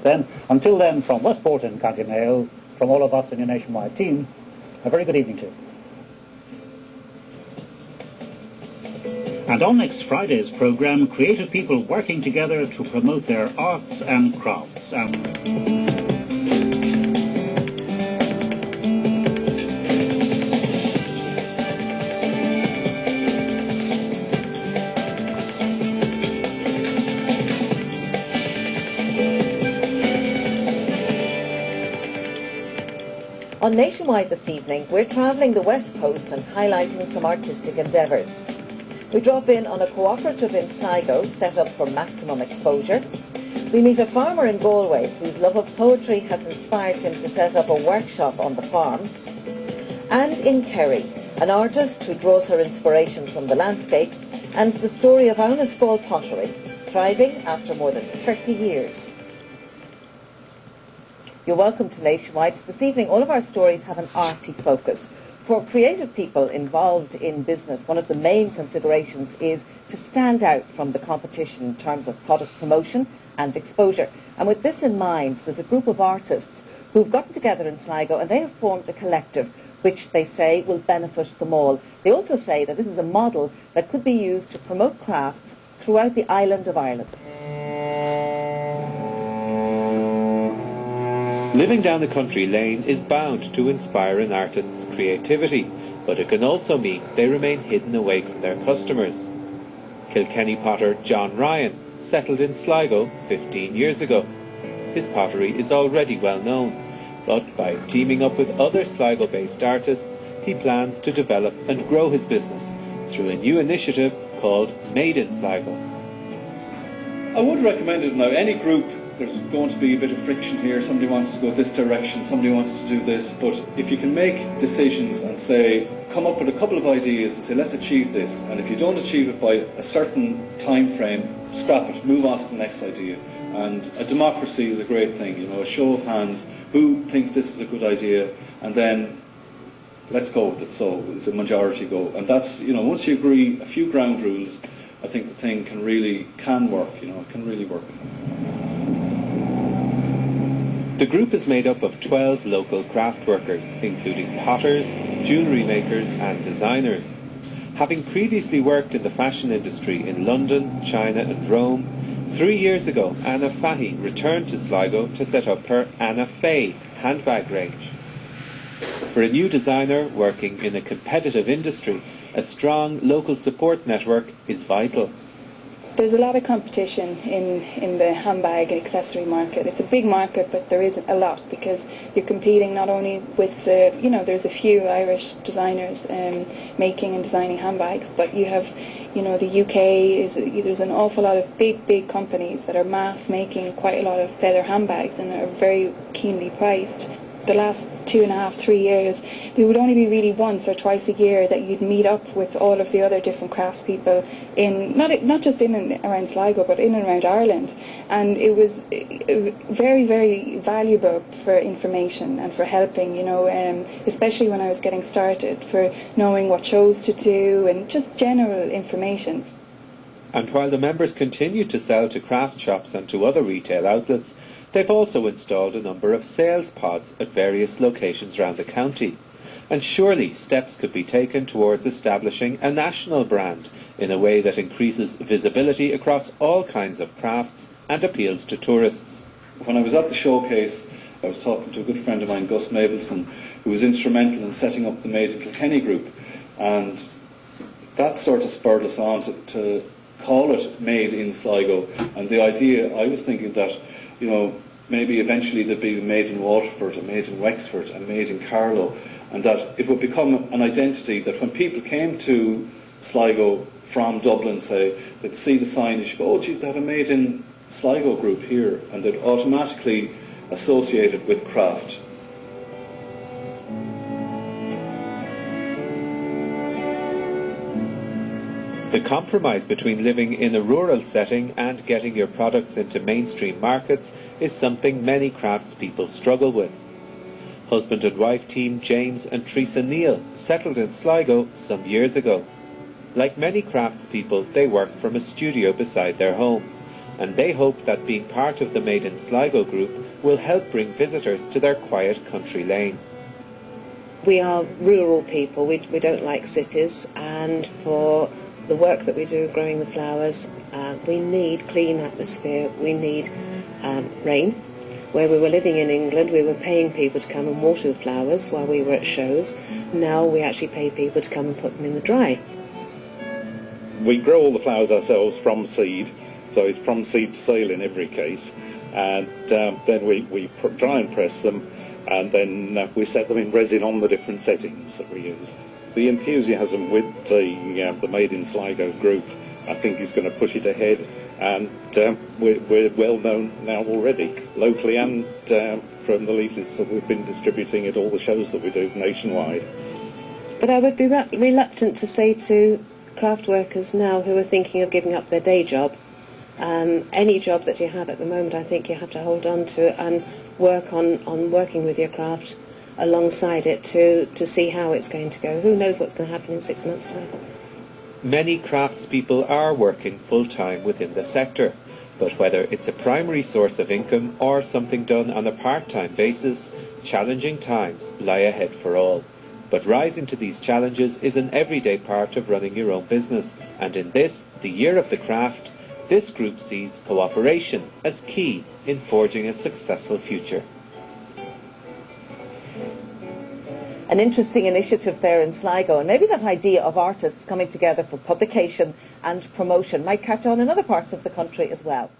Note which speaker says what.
Speaker 1: then. Until then, from Westport in County Mayo, from all of us in your Nationwide team, a very good evening to you. And on next Friday's programme, creative people working together to promote their arts and crafts.
Speaker 2: On Nationwide this evening, we're travelling the West Coast and highlighting some artistic endeavours. We drop in on a cooperative in Sligo set up for maximum exposure. We meet a farmer in Galway whose love of poetry has inspired him to set up a workshop on the farm. And in Kerry, an artist who draws her inspiration from the landscape, and the story of Aunaskall pottery, thriving after more than 30 years. You're welcome to Nationwide. This evening, all of our stories have an arty focus. For creative people involved in business, one of the main considerations is to stand out from the competition in terms of product promotion and exposure. And with this in mind, there's a group of artists who've gotten together in Sligo and they have formed a collective which they say will benefit them all. They also say that this is a model that could be used to promote crafts throughout the island of Ireland.
Speaker 3: Living down the country lane is bound to inspire an artist's creativity, but it can also mean they remain hidden away from their customers. Kilkenny potter John Ryan settled in Sligo 15 years ago. His pottery is already well known, but by teaming up with other Sligo-based artists, he plans to develop and grow his business through a new initiative called Made in Sligo.
Speaker 4: I would recommend it now. Any group, there's going to be a bit of friction here. Somebody wants to go this direction, somebody wants to do this. But if you can make decisions and say, come up with a couple of ideas and say, let's achieve this. And if you don't achieve it by a certain time frame, scrap it, move on to the next idea. And a democracy is a great thing, you know, a show of hands. Who thinks this is a good idea? And then let's go with it. So it's a majority go. And that's, you know, once you agree a few ground rules, I think the thing can work, you know, it can really work.
Speaker 3: The group is made up of 12 local craft workers, including potters, jewellery makers and designers. Having previously worked in the fashion industry in London, China and Rome, 3 years ago Anna Fahy returned to Sligo to set up her Anna Faye handbag range. For a new designer working in a competitive industry, a strong local support network is vital.
Speaker 5: There's a lot of competition in the handbag and accessory market. It's a big market, but there isn't a lot because you're competing not only with, there's a few Irish designers making and designing handbags, but you have, the UK, there's an awful lot of big companies that are mass making quite a lot of leather handbags and are very keenly priced. The last 2.5, 3 years, there would only be really once or twice a year that you'd meet up with all of the other different craftspeople in not just in and around Sligo, but in and around Ireland. And it was very, very valuable for information and for helping, especially when I was getting started, for knowing what shows to do and just general information.
Speaker 3: And while the members continue to sell to craft shops and to other retail outlets, they've also installed a number of sales pods at various locations around the county. And surely steps could be taken towards establishing a national brand in a way that increases visibility across all kinds of crafts and appeals to tourists.
Speaker 4: When I was at the showcase, I was talking to a good friend of mine, Gus Mabelson, who was instrumental in setting up the Made in Kilkenny group. And that sort of spurred us on to call it Made in Sligo. And the idea, I was thinking that, maybe eventually there'd be Made in Waterford and Made in Wexford and Made in Carlow, and that it would become an identity that when people came to Sligo from Dublin, say, they'd see the signage, go, oh geez, they have a Made in Sligo group here, and they'd automatically associate it with craft.
Speaker 3: The compromise between living in a rural setting and getting your products into mainstream markets is something many craftspeople struggle with. Husband and wife team James and Teresa Neal settled in Sligo some years ago. Like many craftspeople, they work from a studio beside their home. and they hope that being part of the Made in Sligo group will help bring visitors to their quiet country lane.
Speaker 6: We are rural people, we don't like cities, and for the work that we do growing the flowers, we need clean atmosphere, we need rain. Where we were living in England, we were paying people to come and water the flowers while we were at shows. Now we actually pay people to come and put them in the dry.
Speaker 7: We grow all the flowers ourselves from seed, so it's from seed to sale in every case, and then we dry and press them, and then we set them in resin on the different settings that we use. The enthusiasm with the Made in Sligo group, I think, is going to push it ahead, and we're well known now already, locally and from the leaflets that we've been distributing at all the shows that we do nationwide.
Speaker 6: But I would be reluctant to say to craft workers now who are thinking of giving up their day job, any job that you have at the moment, I think you have to hold on to and work on working with your craft alongside it to see how it's going to go. Who knows what's going to happen in 6 months' time?
Speaker 3: Many craftspeople are working full-time within the sector, but whether it's a primary source of income or something done on a part-time basis, challenging times lie ahead for all. But rising to these challenges is an everyday part of running your own business, and in this, the Year of the Craft, this group sees cooperation as key in forging a successful future.
Speaker 2: An interesting initiative there in Sligo, and maybe that idea of artists coming together for publication and promotion might catch on in other parts of the country as well.